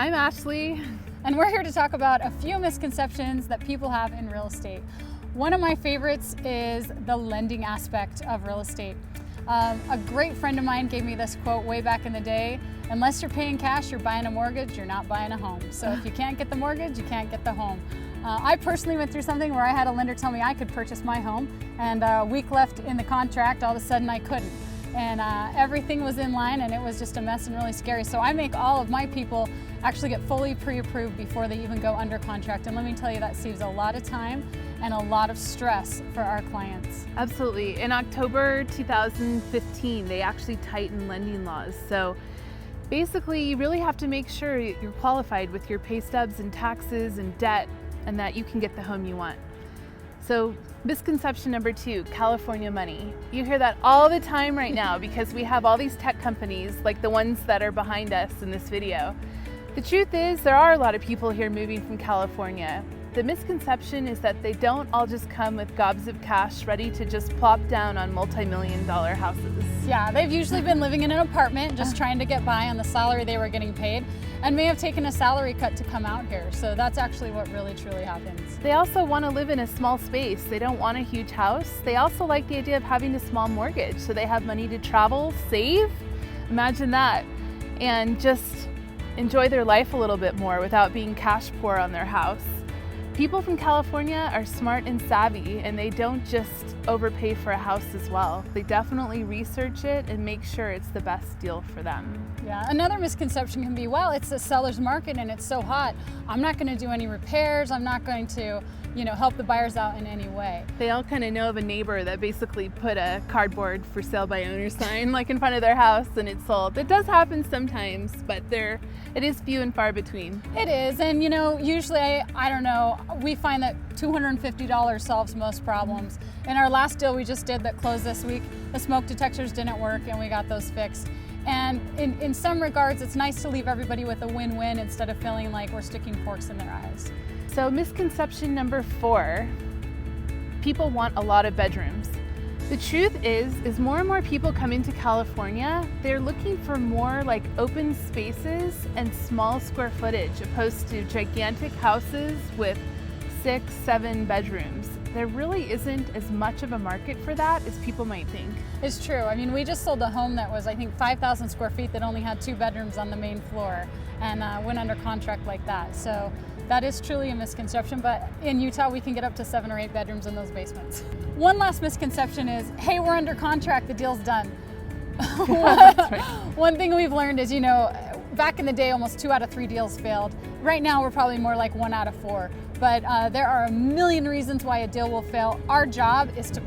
I'm Ashley, and we're here to talk about a few misconceptions that people have in real estate. One of my favorites is the lending aspect of real estate. A great friend of mine gave me this quote way back in the day: unless you're paying cash, you're buying a mortgage, you're not buying a home. So if you can't get the mortgage, you can't get the home. I personally went through something where I had a lender tell me I could purchase my home, and a week left in the contract, all of a sudden I couldn't. And everything was in line, and it was just a mess and really scary. So I make all of my people actually get fully pre-approved before they even go under contract. And let me tell you, that saves a lot of time and a lot of stress for our clients. Absolutely. In October 2015, they actually tightened lending laws. So basically, you really have to make sure you're qualified with your pay stubs and taxes and debt, and that you can get the home you want. So misconception number 2, California money. You hear that all the time right now because we have all these tech companies like the ones that are behind us in this video. The truth is, there are a lot of people here moving from California. The misconception is that they don't all just come with gobs of cash ready to just plop down on multi-million-dollar houses. Yeah, they've usually been living in an apartment just trying to get by on the salary they were getting paid, and may have taken a salary cut to come out here. So that's actually what really truly happens. They also want to live in a small space. They don't want a huge house. They also like the idea of having a small mortgage, so they have money to travel, save, imagine that, and just enjoy their life a little bit more without being cash poor on their house. People from California are smart and savvy, and they don't just overpay for a house as well. They definitely research it and make sure it's the best deal for them. Yeah, another misconception can be, well, it's a seller's market and it's so hot, I'm not going to do any repairs, I'm not going to, help the buyers out in any way. They all kind of know of a neighbor that basically put a cardboard for sale by owner sign like in front of their house and it sold. It does happen sometimes, but it is few and far between. It is, and usually, I don't know, we find that $250 solves most problems. In our last deal we just did that closed this week, the smoke detectors didn't work and we got those fixed. And in some regards, it's nice to leave everybody with a win-win instead of feeling like we're sticking forks in their eyes. So misconception number 4, people want a lot of bedrooms. The truth is more and more people come into California, they're looking for more like open spaces and small square footage opposed to gigantic houses with 6, 7 bedrooms. There really isn't as much of a market for that as people might think. It's true. I mean, we just sold a home that was, I think, 5,000 square feet that only had 2 bedrooms on the main floor, and went under contract like that. So that is truly a misconception, but in Utah we can get up to 7 or 8 bedrooms in those basements. One last misconception is, hey, we're under contract, the deal's done. That's right. One thing we've learned is, back in the day almost 2 out of 3 deals failed. Right now we're probably more like 1 out of 4. But there are a million reasons why a deal will fail. Our job is to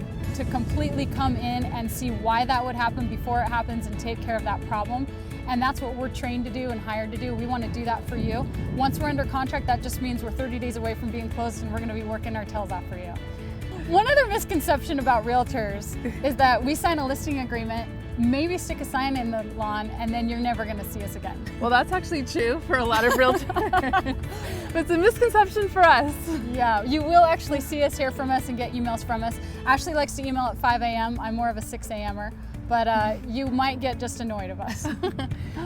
completely come in and see why that would happen before it happens and take care of that problem. And that's what we're trained to do and hired to do. We want to do that for you. Once we're under contract, that just means we're 30 days away from being closed, and we're going to be working our tails off for you. One other misconception about realtors is that we sign a listing agreement, maybe stick a sign in the lawn, and then you're never going to see us again. Well, that's actually true for a lot of realtors. But it's a misconception for us. Yeah, you will actually see us, hear from us, and get emails from us. Ashley likes to email at 5 a.m. I'm more of a 6 a.m.er, but you might get just annoyed of us.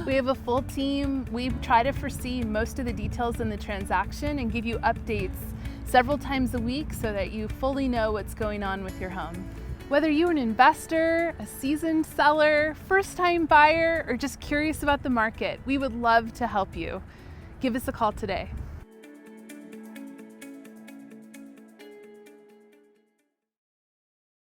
We have a full team. We try to foresee most of the details in the transaction and give you updates several times a week so that you fully know what's going on with your home. Whether you're an investor, a seasoned seller, first-time buyer, or just curious about the market, we would love to help you. Give us a call today.